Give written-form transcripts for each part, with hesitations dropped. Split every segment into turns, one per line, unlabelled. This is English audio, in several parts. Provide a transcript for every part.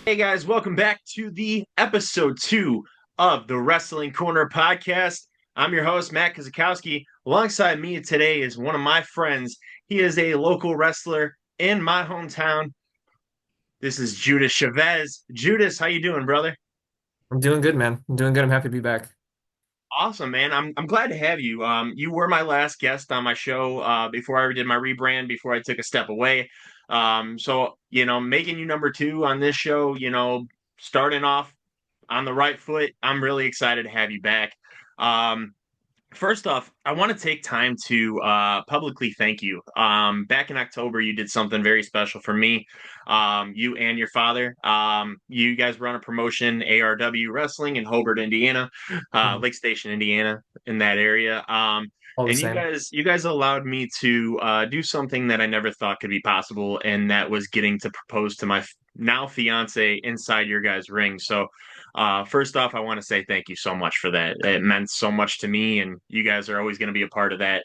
Hey guys, welcome back to the episode 2 of the Wrestling Corner podcast. I'm your host, Matt Kazakowski. Alongside me today is one of my friends. He is a local wrestler in my hometown. This is Judas Chavez. Judas, how you doing, brother?
I'm doing good, man. I'm doing good. I'm happy to be back.
Awesome, man. I'm glad to have you. You were my last guest on my show before I did my rebrand, before I took a step away. Making you number two on this show, starting off on the right foot. I'm really excited to have you back. Um, First off, I want to take time to publicly thank you. Back in October, you did something very special for me. You and your father. You guys run a promotion, ARW Wrestling in Hobart, Indiana,
Mhm.
Lake Station, Indiana, in that area.
All the
And
same.
you guys allowed me to do something that I never thought could be possible, and that was getting to propose to my now fiance inside your guys' ring. So first off, I want to say thank you so much for that. It meant so much to me, and you guys are always going to be a part of that,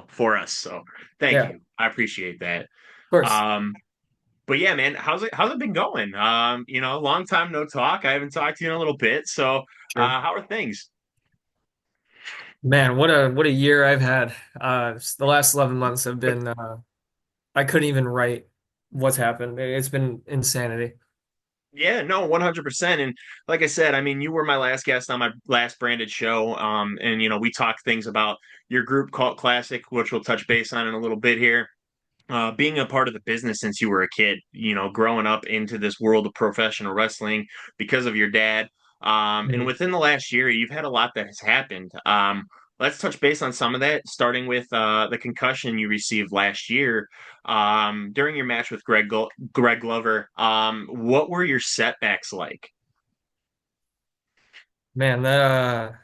for us. So thank
Yeah, of
you. I appreciate that.
course.
Um, but yeah, man, how's it been going? Long time no talk. I haven't talked to you in a little bit. So
Sure.
how are things?
Man, what a year I've had. The last 11 months have been I couldn't even write what's happened. It's been insanity.
Yeah, no, 100%. And like I said, I mean, you were my last guest on my last branded show. And we talked things about your group called Classic, which we'll touch base on in a little bit here. Being a part of the business since you were a kid, growing up into this world of professional wrestling because of your dad. And
Mhm.
within the last year, you've had a lot that has happened. Let's touch base on some of that, starting with the concussion you received last year during your match with Greg Glover. What were your setbacks like?
Man, that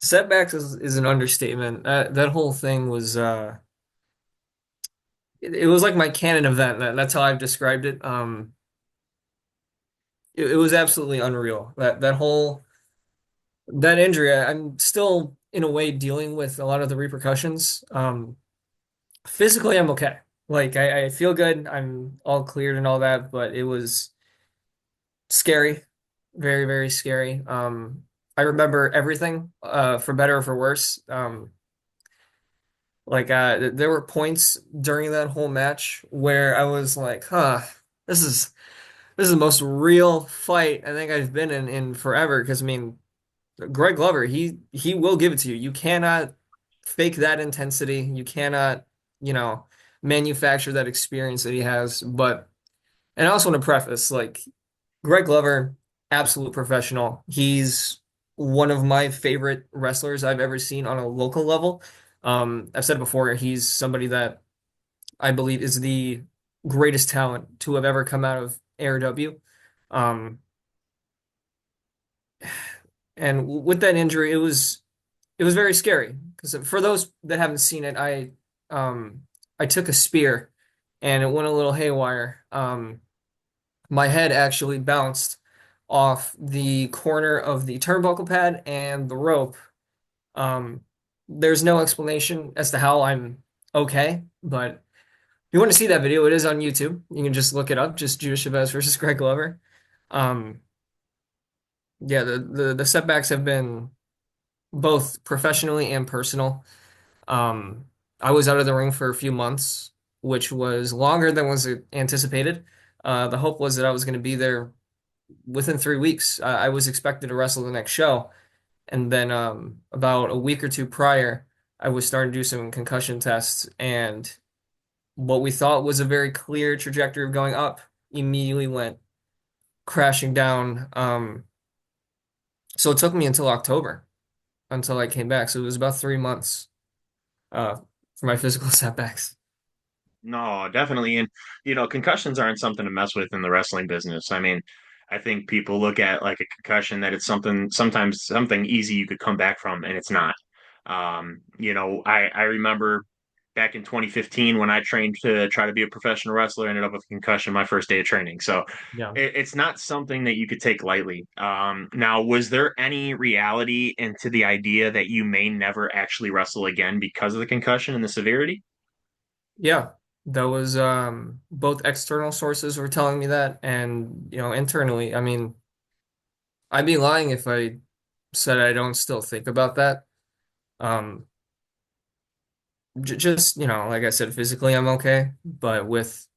setbacks is an understatement. That whole thing was it was like my canon event. That's how I've described it. It was absolutely unreal. That injury, I'm still in a way dealing with a lot of the repercussions. Physically, I'm okay. Like I feel good. I'm all cleared and all that, but it was scary, very, very scary. I remember everything, for better or for worse. There were points during that whole match where I was like, huh, this is this is the most real fight I think I've been in forever. Because I mean, Greg Glover, he will give it to you. You cannot fake that intensity. You cannot, you know, manufacture that experience that he has. But and I also want to preface, like Greg Glover, absolute professional. He's one of my favorite wrestlers I've ever seen on a local level. I've said it before, he's somebody that I believe is the greatest talent to have ever come out of ARW. Um, and with that injury, it was very scary because for those that haven't seen it, I took a spear and it went a little haywire. My head actually bounced off the corner of the turnbuckle pad and the rope. Um, there's no explanation as to how I'm okay, but if you want to see that video, it is on YouTube. You can just look it up, just Judas Chavez versus Greg Glover. Um, yeah, the setbacks have been both professionally and personal. Um, I was out of the ring for a few months, which was longer than was anticipated. The hope was that I was going to be there within 3 weeks. I was expected to wrestle the next show, and then about a week or two prior, I was starting to do some concussion tests, and what we thought was a very clear trajectory of going up immediately went crashing down. So it took me until October until I came back. So it was about 3 months uh, for my physical setbacks.
No, definitely. And, concussions aren't something to mess with in the wrestling business. I mean, I think people look at like a concussion that it's sometimes something easy you could come back from, and it's not. I remember back in 2015 when I trained to try to be a professional wrestler, I ended up with a concussion my first day of training. So
Yeah.
it's not something that you could take lightly. Now, was there any reality into the idea that you may never actually wrestle again because of the concussion and the severity?
Yeah. That was both external sources were telling me that, and internally. I mean, I'd be lying if I said I don't still think about that. Um, j just like I said, physically I'm okay, but with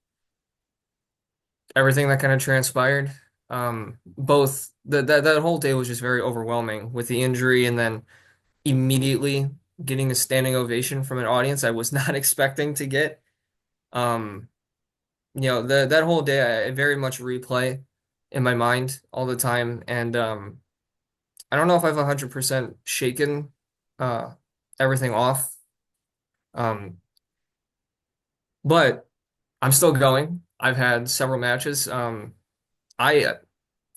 everything that kind of transpired, both that whole day was just very overwhelming with the injury, and then immediately getting a standing ovation from an audience I was not expecting to get. Um, that whole day I very much replay in my mind all the time, and I don't know if I've 100% shaken uh everything off. Um, but I'm still going. I've had several matches. I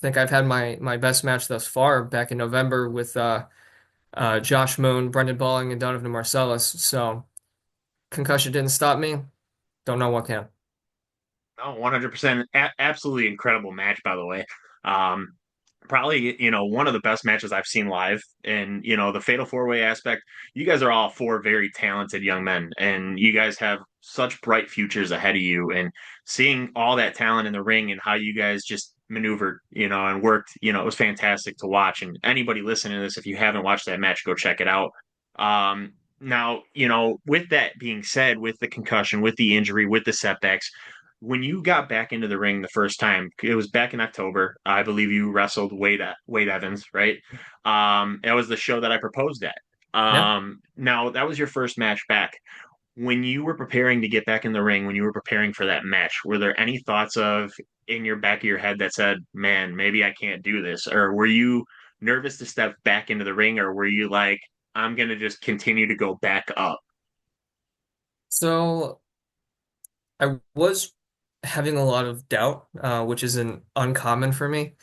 think I've had my best match thus far back in November with Josh Moon, Brendan Balling, and Donovan Marcellus. So concussion didn't stop me. Don't know what can.
Oh, 100%. Absolutely incredible match, by the way. Um, Probably, one of the best matches I've seen live. And, the fatal four-way aspect, you guys are all four very talented young men, and you guys have such bright futures ahead of you. And seeing all that talent in the ring and how you guys just maneuvered, and worked, it was fantastic to watch. And anybody listening to this, if you haven't watched that match, go check it out. Now, with that being said, with the concussion, with the injury, with the setbacks, when you got back into the ring the first time, it was back in October. I believe you wrestled Wade Evans, right? That was the show that I proposed at.
Yeah.
Now that was your first match back. When you were preparing to get back in the ring, when you were preparing for that match, were there any thoughts of in your back of your head that said, "Man, maybe I can't do this," or were you nervous to step back into the ring, or were you like, "I'm gonna just continue to go back up"?
So I was having a lot of doubt, which isn't uncommon for me.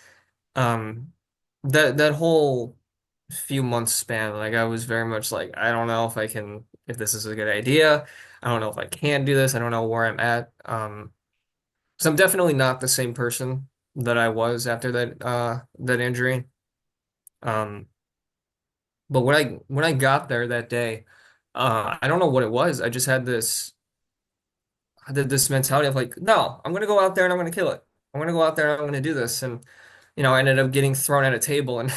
Um, that whole few months span, like I was very much like, I don't know if this is a good idea. I don't know if I can do this. I don't know where I'm at. So I'm definitely not the same person that I was after that injury. Um, but when I got there that day, I don't know what it was. I just had this mentality of like, no, I'm gonna go out there and I'm gonna kill it. I'm gonna go out there and I'm gonna do this. And I ended up getting thrown at a table and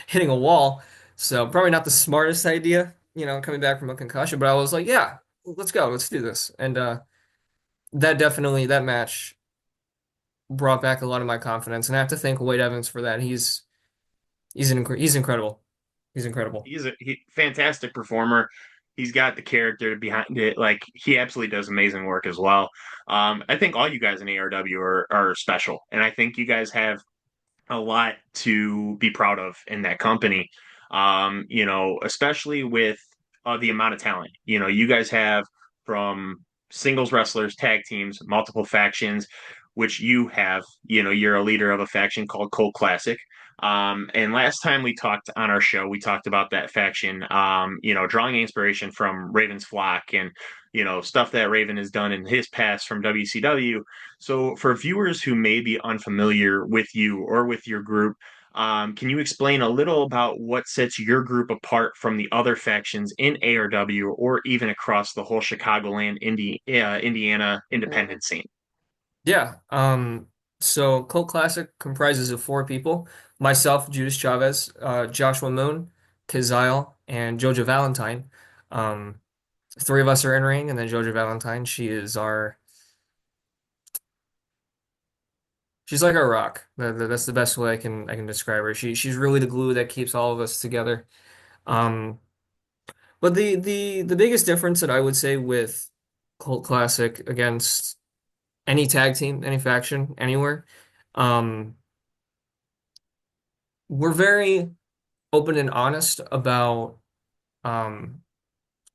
hitting a wall. So probably not the smartest idea, coming back from a concussion, but I was like, yeah, let's go, let's do this. And that match brought back a lot of my confidence. And I have to thank Wade Evans for that. He's incredible. He's incredible.
He's a fantastic performer. He's got the character behind it. Like he absolutely does amazing work as well. I think all you guys in ARW are special, and I think you guys have a lot to be proud of in that company. Especially with the amount of talent. You guys have from singles wrestlers, tag teams, multiple factions, which you have. You're a leader of a faction called Cold Classic. And last time we talked on our show, we talked about that faction, drawing inspiration from Raven's Flock and, stuff that Raven has done in his past from WCW. So, for viewers who may be unfamiliar with you or with your group, can you explain a little about what sets your group apart from the other factions in ARW or even across the whole Chicagoland, Indiana independent scene?
Yeah. So Cult Classic comprises of four people: myself, Judas Chavez, Joshua Moon, Kazile, and Jojo Valentine. Um, Three of us are in ring, and then Jojo Valentine. She's like our rock. That's the best way I can describe her. She's really the glue that keeps all of us together. Um, but the biggest difference that I would say with Cult Classic against any tag team, any faction, anywhere, um, we're very open and honest about um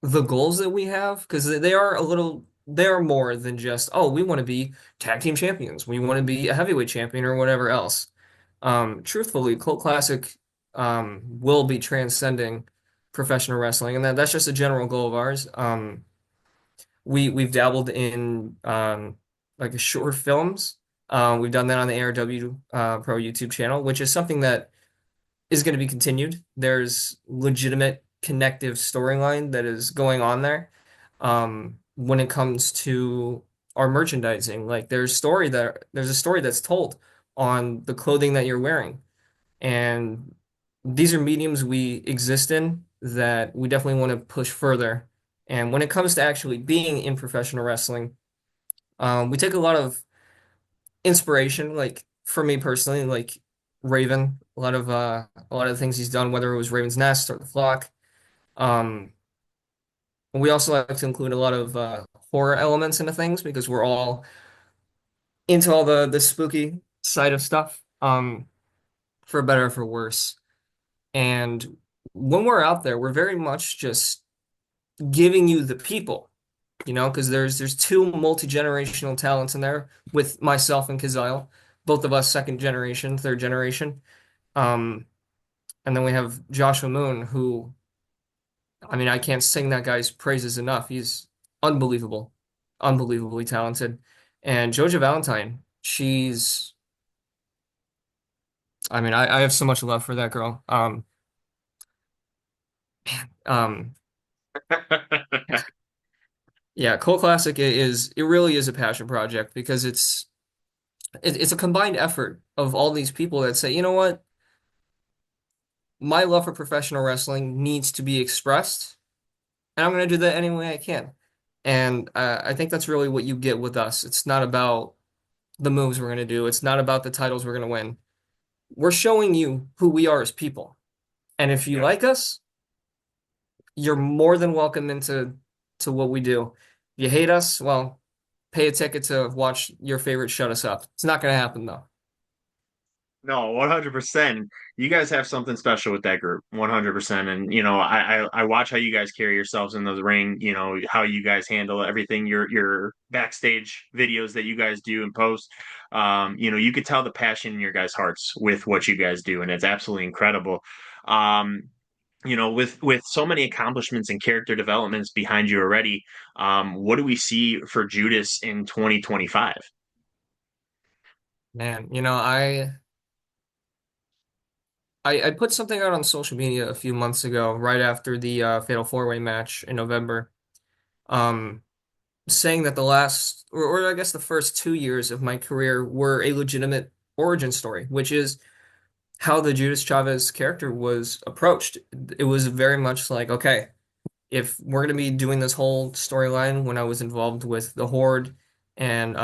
the goals that we have because they are more than just, oh, we want to be tag team champions, we want to be a heavyweight champion or whatever else. Truthfully, Cult Classic will be transcending professional wrestling, and that's just a general goal of ours. We've dabbled in like short films. We've done that on the ARW Pro YouTube channel, which is something that is going to be continued. There's legitimate connective storyline that is going on there. When it comes to our merchandising. Like there's a story that's told on the clothing that you're wearing. And these are mediums we exist in that we definitely want to push further. And when it comes to actually being in professional wrestling, we take a lot of inspiration, like for me personally, like Raven, a lot of the things he's done, whether it was Raven's Nest or The Flock. Um, we also like to include a lot of horror elements into things because we're all into all the spooky side of stuff, for better or for worse. And when we're out there, we're very much just giving you the people, because there's two multi-generational talents in there with myself and Kazile, both of us second generation, third generation. Um, and then we have Joshua Moon, who, I mean, I can't sing that guy's praises enough. He's unbelievable, unbelievably talented. And Joja Valentine, I mean, I have so much love for that girl. Um, yeah, Cult Classic it really is a passion project because it's a combined effort of all these people that say, you know what, my love for professional wrestling needs to be expressed, and I'm going to do that any way I can. And I think that's really what you get with us. It's not about the moves we're going to do. It's not about the titles we're going to win. We're showing you who we are as people. And if you
Yep.
like us, you're more than welcome to what we do. If you hate us, well, pay a ticket to watch your favorite shut us up. It's not going to happen though.
No, 100%. You guys have something special with that group, 100%. And I watch how you guys carry yourselves in the ring. How you guys handle everything. Your backstage videos that you guys do and post. You could tell the passion in your guys' hearts with what you guys do, and it's absolutely incredible. With so many accomplishments and character developments behind you already, what do we see for Judas in 2025?
Man, I put something out on social media a few months ago, right after the Fatal Four Way match in November, um, saying that the last, or I guess the first 2 years of my career were a legitimate origin story, which is how the Judas Chavez character was approached. It was very much like, okay, if we're going to be doing this whole storyline when I was involved with the Horde and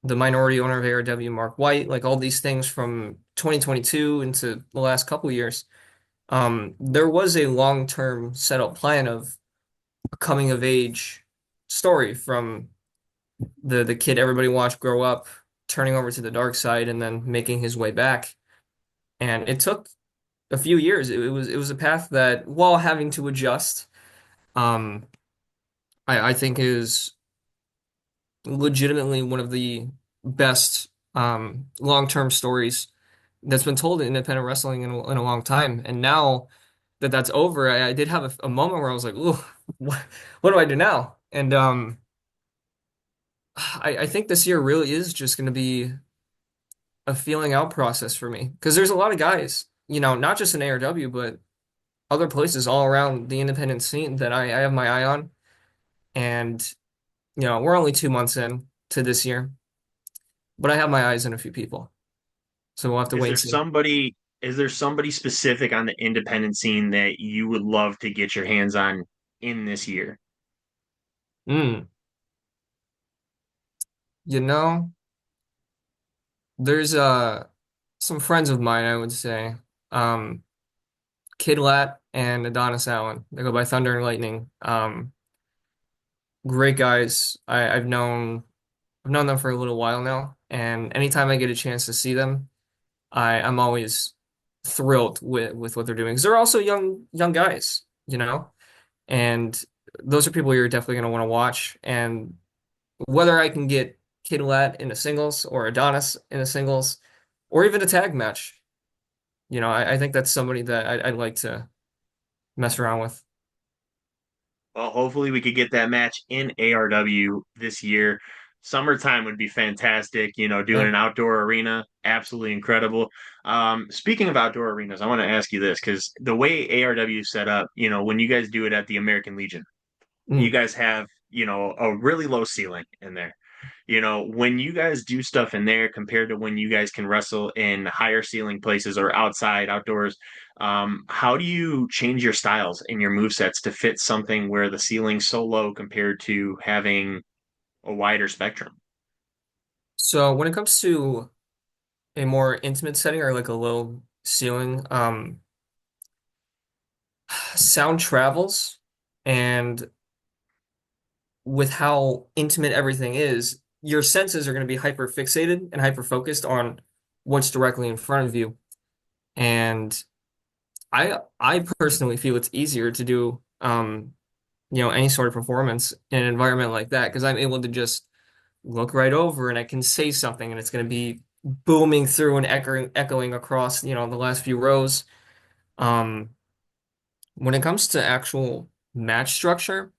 the minority owner of ARW, Mark White, like all these things from 2022 into the last couple years, there was a long-term set up plan of a coming of age story from the kid everybody watched grow up, turning over to the dark side, and then making his way back. And it took a few years. It was a path that, while having to adjust, um, I think is legitimately one of the best long-term stories that's been told in independent wrestling in a long time. And now that that's over, I did have a moment where I was like, "Ooh, what do I do now?" And I think this year really is just going to be a feeling out process for me because there's a lot of guys, not just in ARW, but other places all around the independent scene that I have my eye on. And, we're only 2 months in to this year, but I have my eyes on a few people. So we'll have to
Is
wait
there
and see.
somebody is there somebody specific on the independent scene that you would love to get your hands on in this year?
Mm, you know, there's some friends of mine, I would say. Um, Kid Lat and Adonis Allen. They go by Thunder and Lightning. Great guys. I've known them for a little while now, and anytime I get a chance to see them, I'm always thrilled with what they're doing. 'Cause they're also young guys, and those are people you're definitely going to want to watch. And whether I can get Kid Lat in a singles or Adonis in a singles or even a tag match, I think that's somebody that I'd like to mess around with.
Well, hopefully we could get that match in ARW this year. Summertime would be fantastic, doing
Yeah.
an outdoor arena, absolutely incredible. Speaking of outdoor arenas, I want to ask you this because the way ARW is set up, when you guys do it at the American Legion, you
Mm.
guys have a really low ceiling in there. When you guys do stuff in there compared to when you guys can wrestle in higher ceiling places or outside, outdoors, how do you change your styles and your move sets to fit something where the ceiling's so low compared to having a wider spectrum?
So when it comes to a more intimate setting or like a low ceiling, sound travels, and with how intimate everything is, your senses are going to be hyper fixated and hyper focused on what's directly in front of you. And I personally feel it's easier to do any sort of performance in an environment like that because I'm able to just look right over and I can say something and it's going to be booming through and echoing across, the last few rows. Um, when it comes to actual match structure,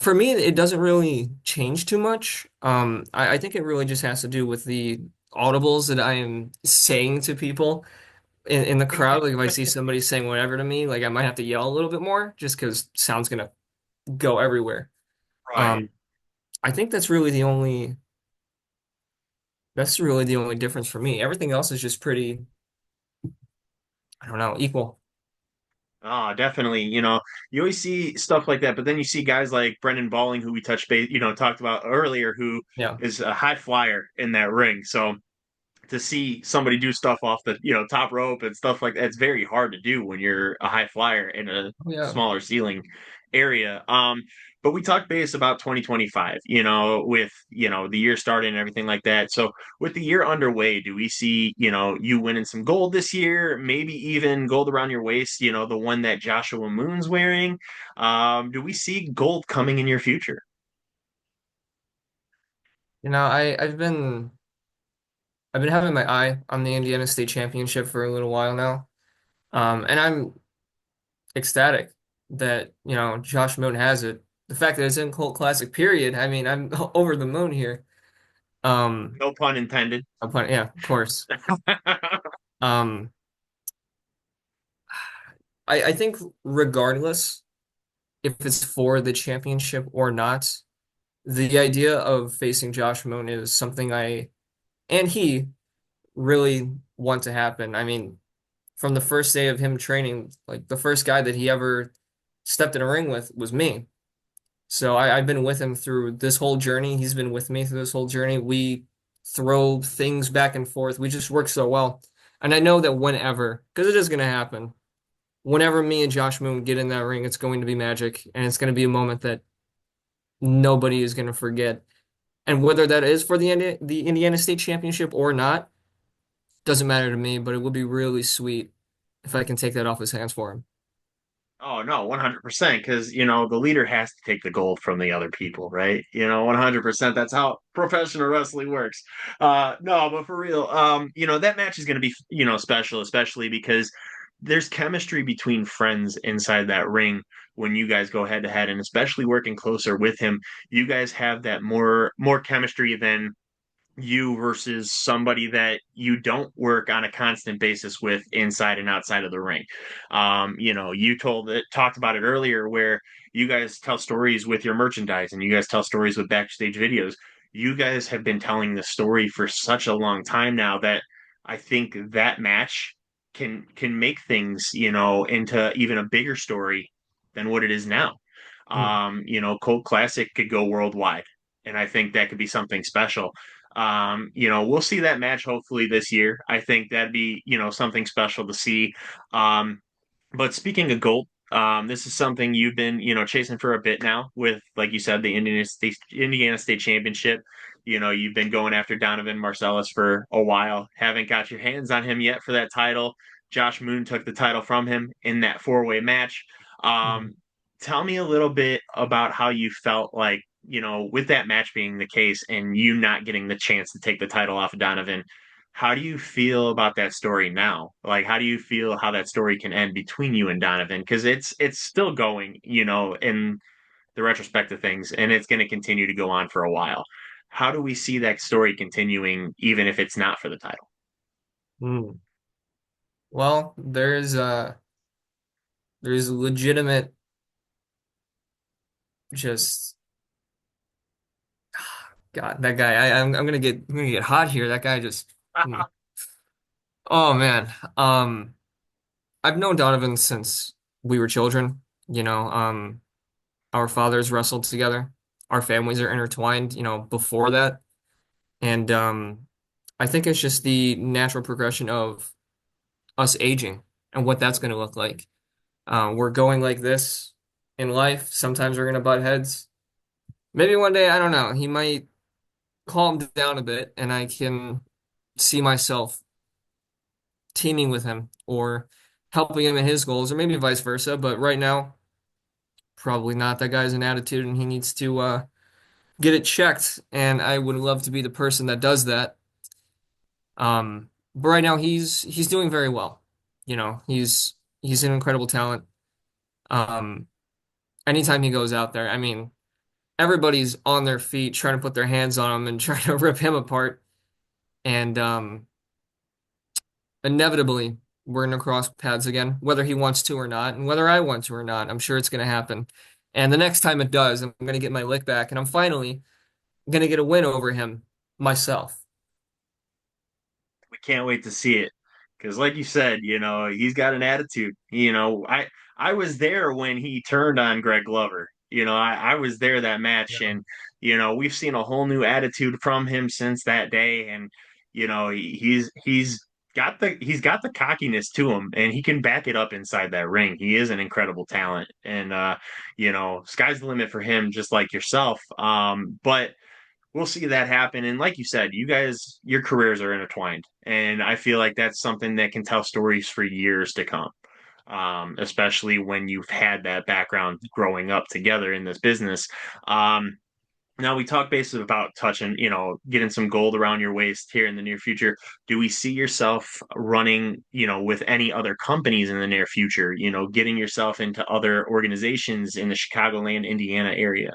for me, it doesn't really change too much. I think it really just has to do with the audibles that I am saying to people in the crowd. Like if I see somebody saying whatever to me, like I might have to yell a little bit more just because sound's gonna go everywhere.
Right.
Um, I think that's really the only difference for me. Everything else is just pretty, I don't know, equal.
Oh, definitely. You always see stuff like that, but then you see guys like Brendan Balling, who we touched base, talked about earlier, who
Yeah.
is a high flyer in that ring. So to see somebody do stuff off the top rope and stuff like that, it's very hard to do when you're a high flyer in a
Oh, yeah.
smaller ceiling area. But we talked base about 2025, with the year starting and everything like that. So with the year underway, do we see you winning some gold this year? Maybe even gold around your waist, the one that Joshua Moon's wearing. Do we see gold coming in your future?
I've been having my eye on the Indiana State Championship for a little while now. And I'm ecstatic that, Josh Moon has it. The fact that it's in Cult Classic period, I mean, I'm over the moon here. Um,
No pun intended.
yeah, of course. Um, I think regardless if it's for the championship or not, the idea of facing Josh Moon is something and he really want to happen. I mean, from the first day of him training, like the first guy that he ever stepped in a ring with was me. So I've been with him through this whole journey. He's been with me through this whole journey. We throw things back and forth. We just work so well. And I know that whenever, because it is going to happen, whenever me and Josh Moon get in that ring, it's going to be magic. And it's going to be a moment that nobody is going to forget. And whether that is for the Indiana State Championship or not, doesn't matter to me, but it would be really sweet if I can take that off his hands for him.
Oh no, 100%, because the leader has to take the gold from the other people, right? 100%. That's how professional wrestling works. No, but for real, that match is going to be special, especially because there's chemistry between friends inside that ring when you guys go head to head, and especially working closer with him, you guys have that more chemistry than you versus somebody that you don't work on a constant basis with inside and outside of the ring. You talked about it earlier where you guys tell stories with your merchandise and you guys tell stories with backstage videos. You guys have been telling the story for such a long time now that I think that match can make things, into even a bigger story than what it is now.
Hmm.
Cold Classic could go worldwide, and I think that could be something special. We'll see that match hopefully this year. I think that'd be, something special to see. Um, but speaking of gold, this is something you've been, chasing for a bit now with, like you said, the Indiana State Championship. You've been going after Donovan Marcellus for a while. Haven't got your hands on him yet for that title. Josh Moon took the title from him in that four-way match.
Mhm.
Um, Tell me a little bit about how you felt like, with that match being the case and you not getting the chance to take the title off of Donovan. How do you feel about that story now? Like, how do you feel how that story can end between you and Donovan? Because it's still going, in the retrospect of things, and it's going to continue to go on for a while. How do we see that story continuing, even if it's not for the title?
Hmm. Well, there's legitimate just God, that guy. I'm gonna get hot here. That guy just. Hmm. Oh man. I've known Donovan since we were children. You know, our fathers wrestled together. Our families are intertwined. You know, before that, and I think it's just the natural progression of us aging and what that's going to look like. We're going like this in life. Sometimes we're going to butt heads. Maybe one day, I don't know, he might calm down a bit and I can see myself teaming with him or helping him in his goals, or maybe vice versa. But right now, probably not. That guy's an attitude and he needs to get it checked. And I would love to be the person that does that. But right now he's doing very well. You know, he's an incredible talent. Um, Anytime he goes out there, I mean, everybody's on their feet trying to put their hands on him and trying to rip him apart. And inevitably, we're going to cross paths again, whether he wants to or not, and whether I want to or not. I'm sure it's going to happen. And the next time it does, I'm going to get my lick back, and I'm finally going to get a win over him myself.
We can't wait to see it because, like you said, he's got an attitude. I was there when he turned on Greg Glover. I was there that match,
Yeah.
and we've seen a whole new attitude from him since that day. And he's got the cockiness to him, and he can back it up inside that ring. He is an incredible talent, and sky's the limit for him, just like yourself. But we'll see that happen. And like you said, you guys, your careers are intertwined. And I feel like that's something that can tell stories for years to come, especially when you've had that background growing up together in this business. Now we talk basically about touching, getting some gold around your waist here in the near future. Do we see yourself running, with any other companies in the near future, getting yourself into other organizations in the Chicagoland, Indiana area?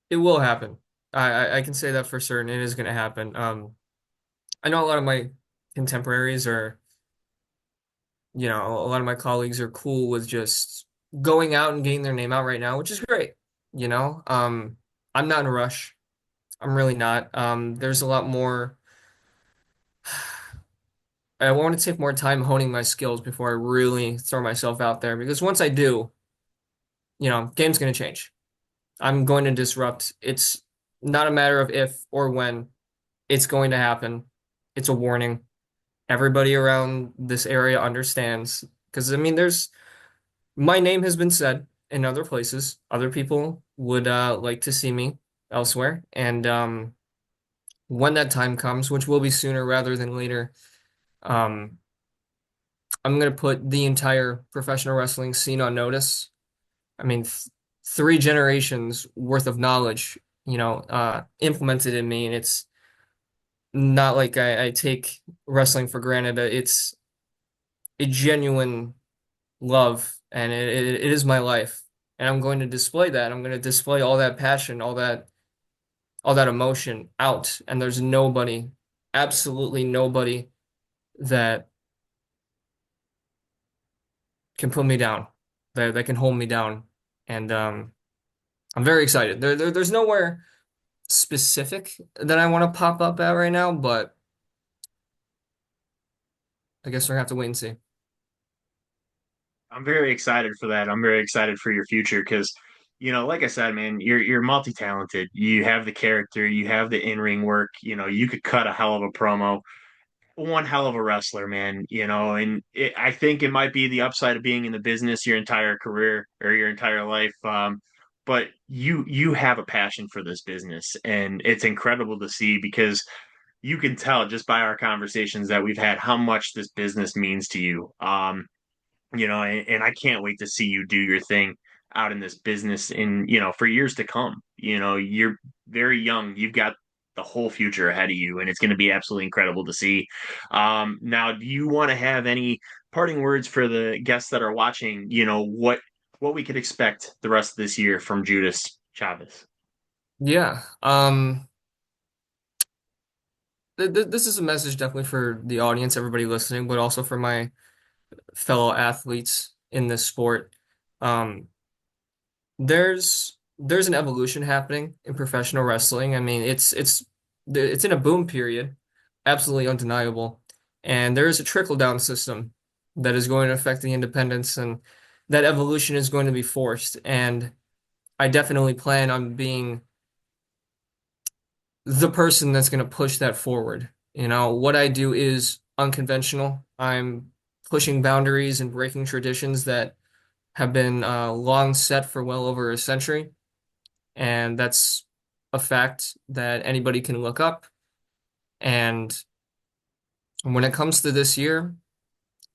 It will happen. I can say that for certain. It is going to happen. I know a lot of my contemporaries are, you know, a lot of my colleagues are cool with just going out and getting their name out right now, which is great. You know, I'm not in a rush. I'm really not. There's a lot more. I want to take more time honing my skills before I really throw myself out there because once I do, you know, game's going to change. I'm going to disrupt. It's not a matter of if or when. It's going to happen. It's a warning. Everybody around this area understands because I mean, there's my name has been said in other places. Other people would like to see me elsewhere, and when that time comes, which will be sooner rather than later, um, I'm going to put the entire professional wrestling scene on notice. I mean, th three generations worth of knowledge, you know, implemented in me, and it's not like I take wrestling for granted. It's a genuine love, and it is my life, and I'm going to display that. I'm going to display all that passion, all that emotion out, and there's nobody, absolutely nobody that can put me down, that can hold me down, and I'm very excited. There's nowhere specific that I want to pop up at right now, but I guess we're gonna have to wait and see.
I'm very excited for that. I'm very excited for your future because, like I said, man, you're multi-talented. You have the character, you have the in-ring work. You could cut a hell of a promo. One hell of a wrestler, man. And I think it might be the upside of being in the business your entire career or your entire life. But you have a passion for this business, and it's incredible to see because you can tell just by our conversations that we've had how much this business means to you. And I can't wait to see you do your thing out in this business for years to come. You're very young. You've got the whole future ahead of you, and it's going to be absolutely incredible to see. Now, do you want to have any parting words for the guests that are watching? What we could expect the rest of this year from Judas Chavez.
Yeah. This is a message definitely for the audience, everybody listening, but also for my fellow athletes in this sport. Um, There's an evolution happening in professional wrestling. I mean, it's in a boom period, absolutely undeniable. And there is a trickle down system that is going to affect the independents, and that evolution is going to be forced. And I definitely plan on being the person that's going to push that forward. You know, what I do is unconventional. I'm pushing boundaries and breaking traditions that have been long set for well over a century. And that's a fact that anybody can look up. And when it comes to this year,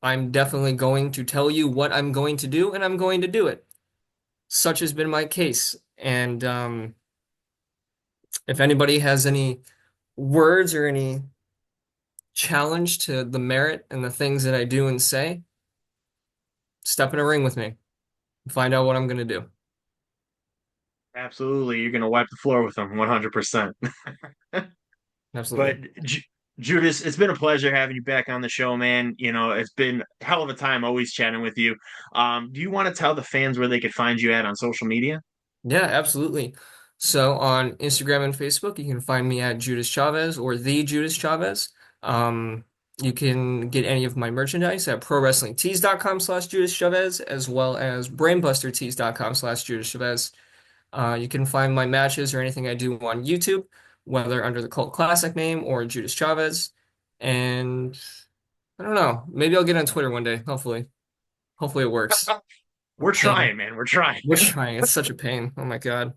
I'm definitely going to tell you what I'm going to do, and I'm going to do it. Such has been my case. And if anybody has any words or any challenge to the merit and the things that I do and say, step in a ring with me and find out what I'm going to do.
Absolutely, you're gonna wipe the floor with them 100%. But
Absolutely.
Judas, it's been a pleasure having you back on the show, man. It's been a hell of a time always chatting with you. Do you want to tell the fans where they could find you at on social media?
Yeah, absolutely. So on Instagram and Facebook, you can find me at Judas Chavez or the Judas Chavez. Um, you can get any of my merchandise at prowrestlingtees.com/Judas Chavez, as well as brainbustertees.com/Judas Chavez. You can find my matches or anything I do on YouTube, whether under the Cult Classic name or Judas Chavez. And I don't know, maybe I'll get on Twitter one day. Hopefully it works. I'm a
We're
pain.
trying, man. We're trying.
We're trying. It's such a pain. Oh my God.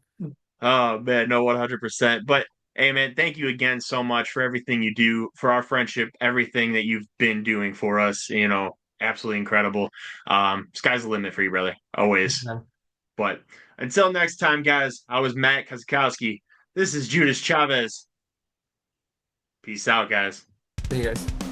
Oh man, no, 100%. But hey, man, thank you again so much for everything you do for our friendship, everything that you've been doing for us. Absolutely incredible. Sky's the limit for you, brother. Always. But until next time, guys, I was Matt Kozakowski. This is Judas Chavez. Peace out, guys.
See you guys.